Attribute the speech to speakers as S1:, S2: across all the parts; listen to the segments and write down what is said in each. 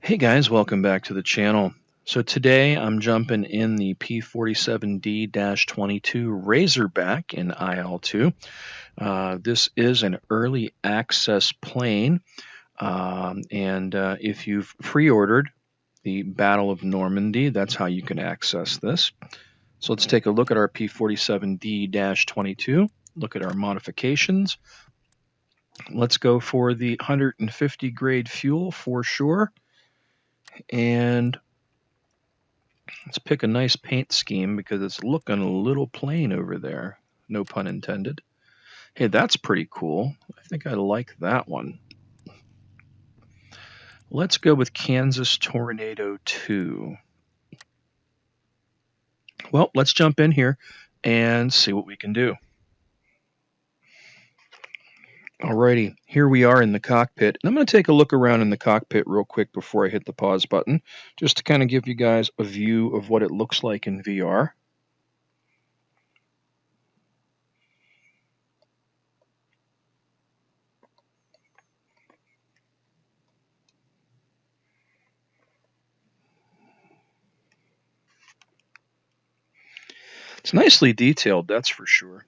S1: Hey guys, welcome back to the channel. So today I'm jumping in the P-47D-22 Razorback in IL-2. This is an early access plane, and if you've pre-ordered the Battle of Normandy, that's how you can access this. So let's take a look at our P-47D-22, look at our modifications. Let's go for the 150 grade fuel for sure, and let's pick a nice paint scheme because it's looking a little plain over there. No pun intended. Hey, that's pretty cool. I think I like that one. Let's go with Kansas Tornado 2. Well, let's jump in here and see what we can do. Alrighty, here we are in the cockpit. And I'm going to take a look around in the cockpit real quick before I hit the pause button, just to kind of give you guys a view of what it looks like in VR. It's nicely detailed, that's for sure.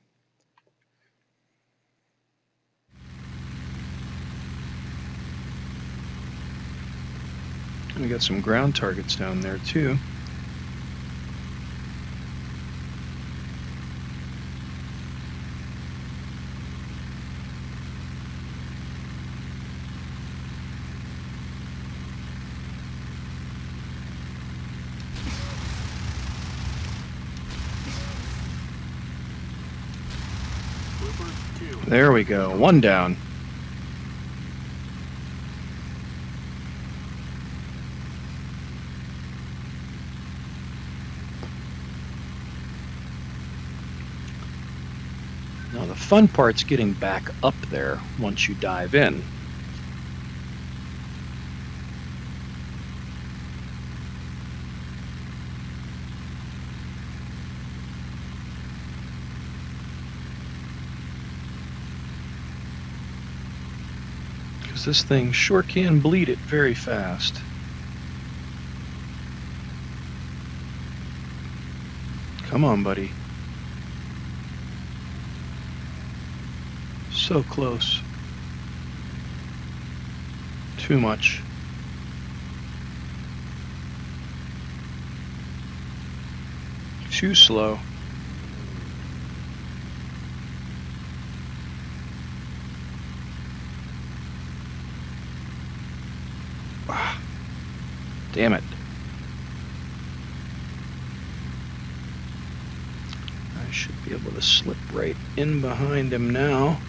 S1: We got some ground targets down there too. There we go, one down. Now the fun part's getting back up there once you dive in. Because this thing sure can bleed it very fast. Come on, buddy. So close. Too much. Too slow. Ah, damn it. I should be able to slip right in behind him now.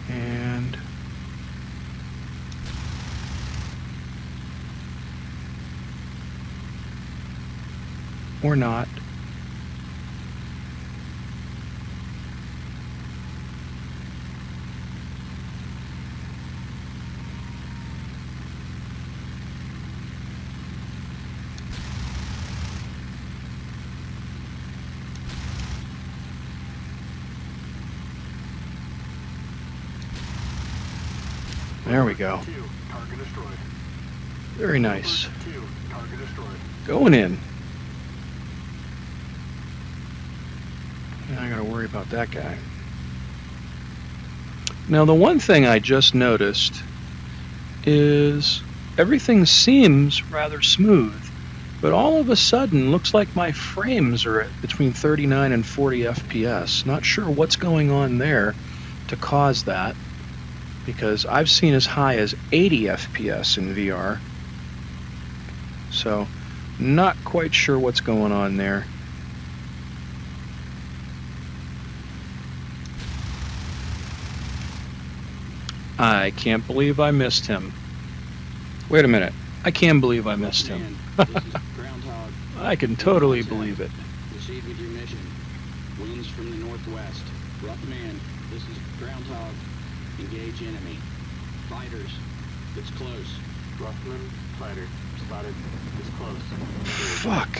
S1: And or not. There we go. Very nice. Going in. And I gotta worry about that guy. Now the one thing I just noticed is everything seems rather smooth, but all of a sudden looks like my frames are at between 39 and 40 FPS. Not sure what's going on there to cause that, because I've seen as high as 80 FPS in VR. So, not quite sure what's going on there. I can't believe I missed him. Wait a minute. I can believe I missed him. I can totally believe it.
S2: Proceed with your mission. Winds from the northwest. Rough man, this is Groundhog. Engage enemy. Fighters. It's close.
S3: Roughman, fighter. Spotted. It's close.
S1: Fuck.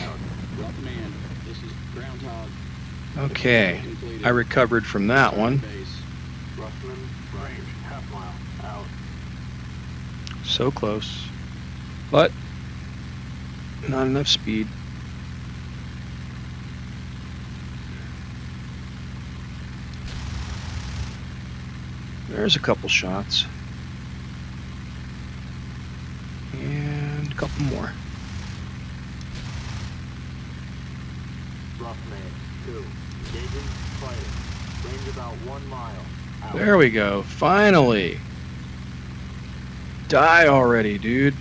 S2: Rough man, this is Groundhog.
S1: Okay. I recovered from that one.
S3: Roughman, range. Half mile. Out.
S1: So close. but not enough speed. There's a couple shots. And a couple more.
S3: Roughman 2. Engaging. Fighting. Range about 1 mile. Out.
S1: There we go. Finally. Die already, dude.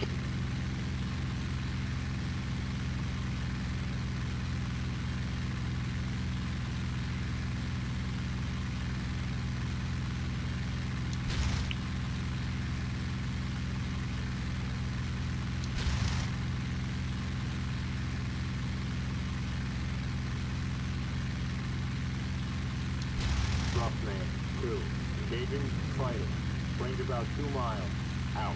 S3: Roughman 2. Engaging. Fighting. Range about 2 miles. Out.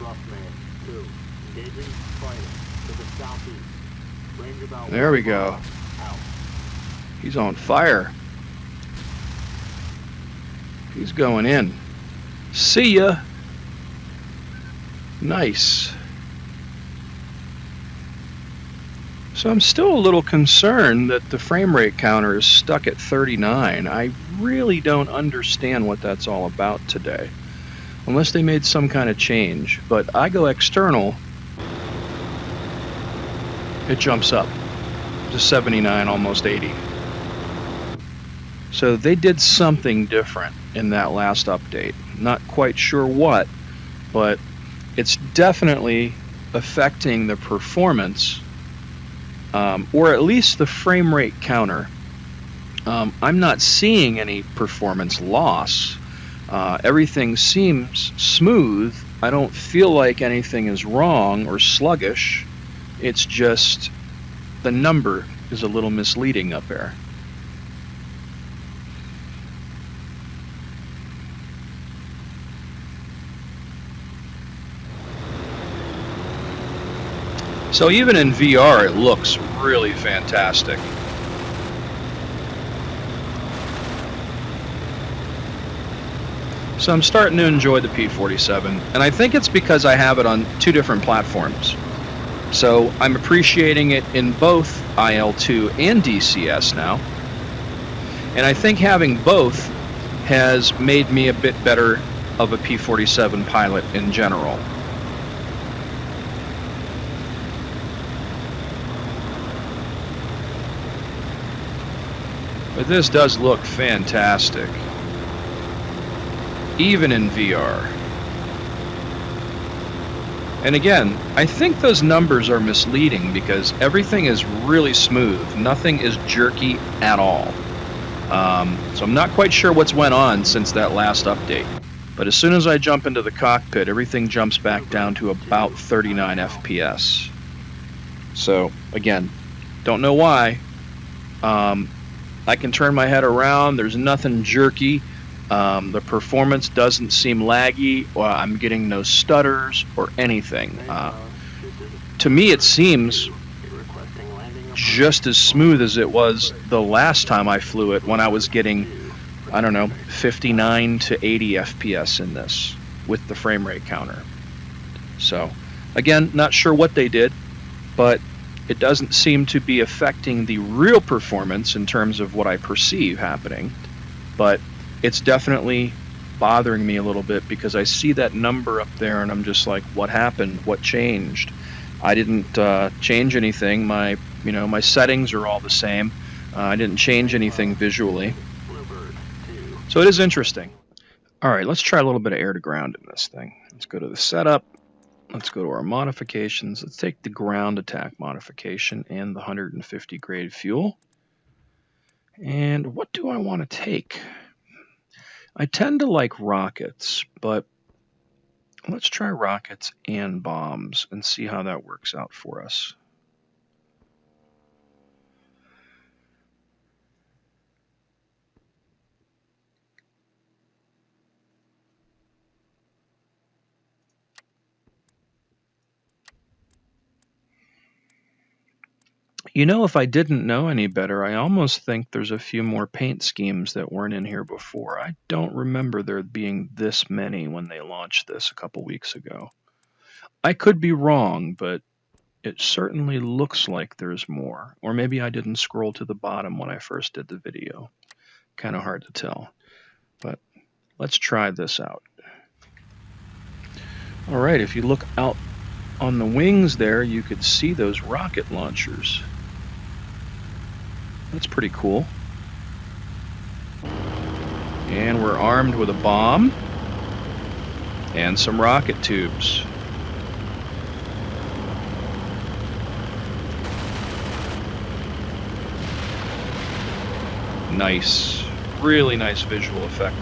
S3: Roughman 2. Engaging. Fighting. To the southeast. Range about
S1: There we
S3: 1
S1: go.
S3: mile. Out.
S1: He's on fire. He's going in. See ya. Nice. So I'm still a little concerned that the frame rate counter is stuck at 39. I really don't understand what that's all about today. Unless they made some kind of change. But I go external, it jumps up to 79, almost 80. So they did something different in that last update. Not quite sure what, but it's definitely affecting the performance, or at least the frame rate counter. I'm not seeing any performance loss. Everything seems smooth. I don't feel like anything is wrong or sluggish. It's just the number is a little misleading up there. So even in VR, it looks really fantastic. So I'm starting to enjoy the P-47, and I think it's because I have it on 2 different platforms. So I'm appreciating it in both IL-2 and DCS now. And I think having both has made me a bit better of a P-47 pilot in general. But this does look fantastic, even in VR. And again, I think those numbers are misleading because everything is really smooth. Nothing is jerky at all. So I'm not quite sure what's went on since that last update. But as soon as I jump into the cockpit, everything jumps back down to about 39 FPS. So again, don't know why. I can turn my head around. There's nothing jerky. The performance doesn't seem laggy, or I'm getting no stutters or anything. To me, it seems just as smooth as it was the last time I flew it when I was getting, I don't know, 59 to 80 FPS in this with the frame rate counter. So, again, not sure what they did, but it doesn't seem to be affecting the real performance in terms of what I perceive happening, but it's definitely bothering me a little bit because I see that number up there and I'm just like, what happened? What changed? I didn't change anything. My settings are all the same. I didn't change anything visually. So it is interesting. All right, let's try a little bit of air to ground in this thing. Let's go to the setup. Let's go to our modifications. Let's take the ground attack modification and the 150 grade fuel. And what do I want to take? I tend to like rockets, but let's try rockets and bombs and see how that works out for us. You know, if I didn't know any better, I almost think there's a few more paint schemes that weren't in here before. I don't remember there being this many when they launched this a couple weeks ago. I could be wrong, but it certainly looks like there's more. Or maybe I didn't scroll to the bottom when I first did the video. Kind of hard to tell. But let's try this out. All right, if you look out on the wings there, you could see those rocket launchers. That's pretty cool. And we're armed with a bomb and some rocket tubes. Nice. Really nice visual effect.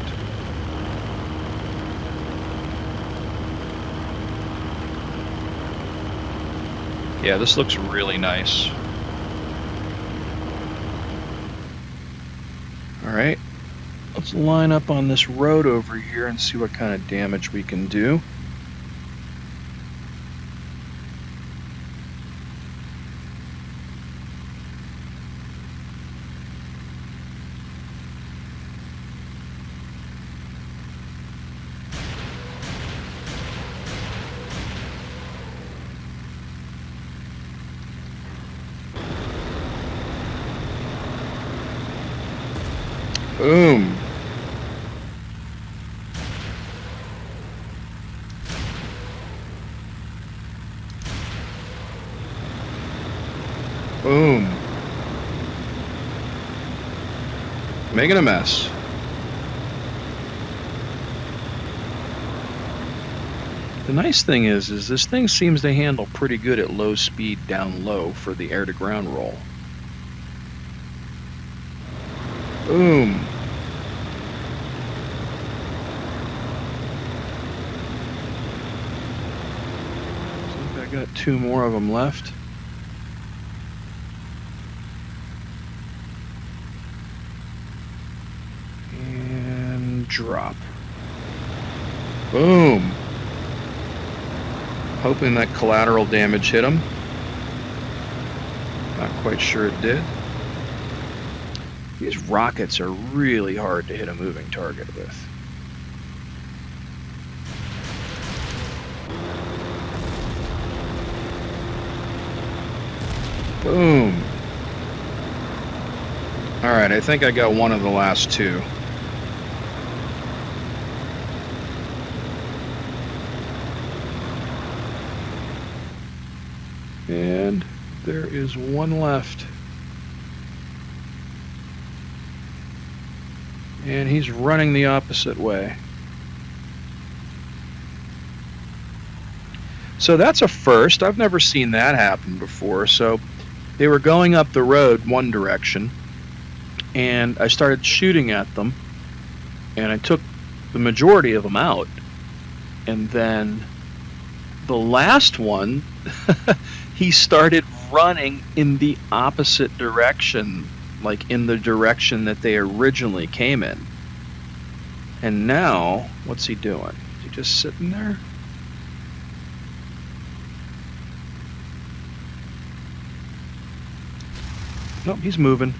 S1: Yeah, this looks really nice. Alright, let's line up on this road over here and see what kind of damage we can do. Boom. Boom. Making a mess. The nice thing is this thing seems to handle pretty good at low speed down low for the air-to-ground roll. Boom. I think I got 2 more of them left. And drop. Boom. Hoping that collateral damage hit him. Not quite sure it did. These rockets are really hard to hit a moving target with. Boom. Alright, I think I got one of the last 2. And there is one left. And he's running the opposite way. So that's a first. I've never seen that happen before. So they were going up the road one direction, and I started shooting at them, and I took the majority of them out. And then the last one, he started running in the opposite direction, like in the direction that they originally came in. And now, what's he doing? Is he just sitting there? Nope, he's moving.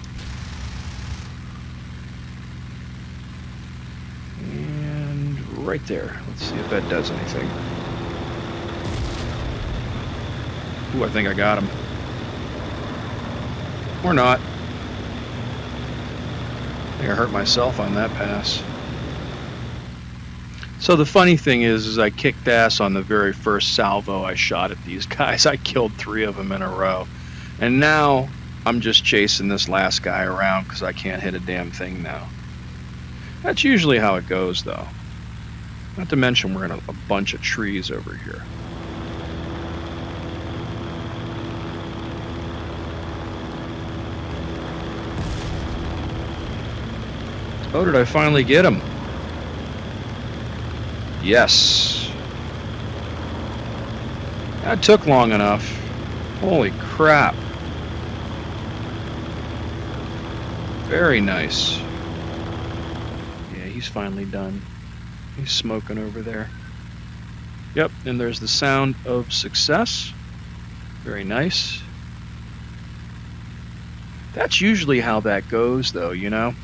S1: And right there. Let's see if that does anything. Ooh, I think I got him. Or not. I think I hurt myself on that pass. So the funny thing is I kicked ass on the very first salvo I shot at these guys. I killed 3 of them in a row. And now I'm just chasing this last guy around because I can't hit a damn thing now. That's usually how it goes, though. Not to mention we're in a bunch of trees over here. Oh, did I finally get him? Yes. That took long enough. Holy crap. Very nice. Yeah, he's finally done. He's smoking over there. Yep, and there's the sound of success. Very nice. That's usually how that goes, though, you know?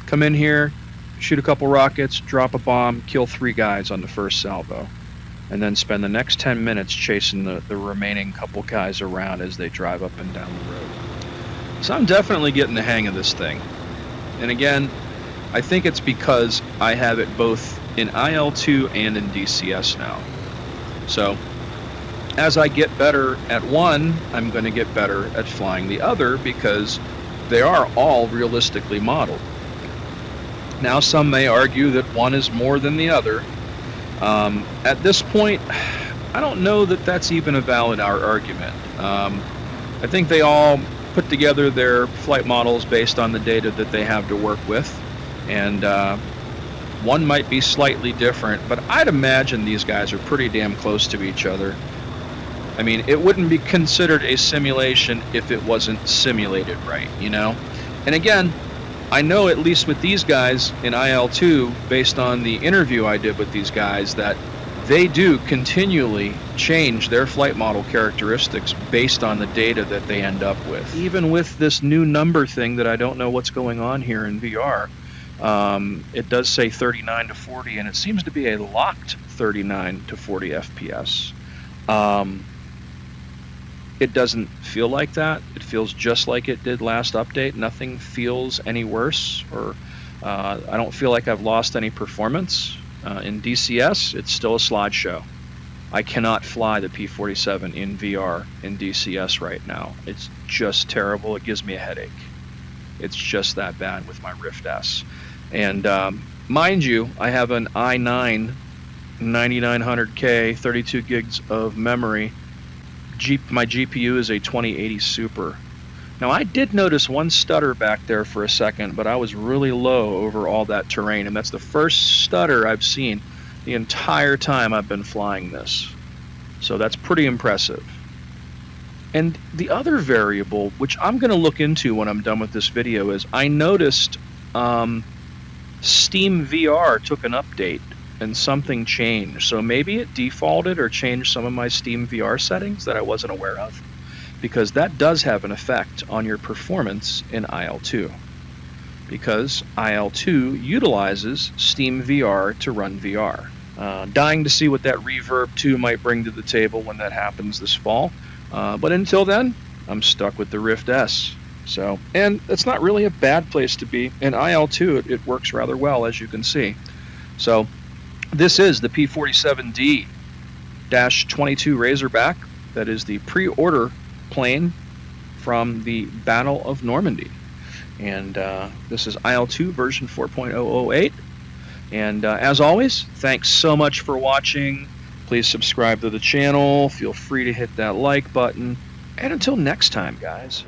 S1: Come in here, shoot a couple rockets, drop a bomb, kill 3 guys on the first salvo, and then spend the next 10 minutes chasing the remaining couple guys around as they drive up and down the road. So I'm definitely getting the hang of this thing. And again, I think it's because I have it both in IL-2 and in DCS now. So as I get better at one, I'm going to get better at flying the other, because they are all realistically modeled. Now, some may argue that one is more than the other. At this point, I don't know that that's even a valid argument. I think they all put together their flight models based on the data that they have to work with, and one might be slightly different, but I'd imagine these guys are pretty damn close to each other. I mean, it wouldn't be considered a simulation if it wasn't simulated right, you know? And again, I know at least with these guys in IL-2, based on the interview I did with these guys, that they do continually change their flight model characteristics based on the data that they end up with. Even with this new number thing that I don't know what's going on here in VR, it does say 39 to 40, and it seems to be a locked 39 to 40 FPS. It doesn't feel like that. It feels just like it did last update. Nothing feels any worse, or I don't feel like I've lost any performance. In DCS, it's still a slideshow. I cannot fly the P-47 in VR in DCS right now. It's just terrible. It gives me a headache. It's just that bad with my Rift-S. And mind you, I have an i9 9900K, 32 gigs of memory. My GPU is a 2080 Super. Now, I did notice one stutter back there for a second, but I was really low over all that terrain, and that's the first stutter I've seen the entire time I've been flying this. So that's pretty impressive. And the other variable, which I'm going to look into when I'm done with this video, is I noticed Steam VR took an update and something changed. So maybe it defaulted or changed some of my Steam VR settings that I wasn't aware of, because that does have an effect on your performance in IL-2, because IL-2 utilizes Steam VR to run VR. Dying to see what that Reverb 2 might bring to the table when that happens this fall. But until then, I'm stuck with the Rift-S. So, and it's not really a bad place to be. In IL-2, it works rather well, as you can see. So, this is the P-47D-22 Razorback. That is the pre-order plane from the Battle of Normandy. And this is IL-2 version 4.008. And as always, thanks so much for watching. Please subscribe to the channel. Feel free to hit that like button. And until next time, guys.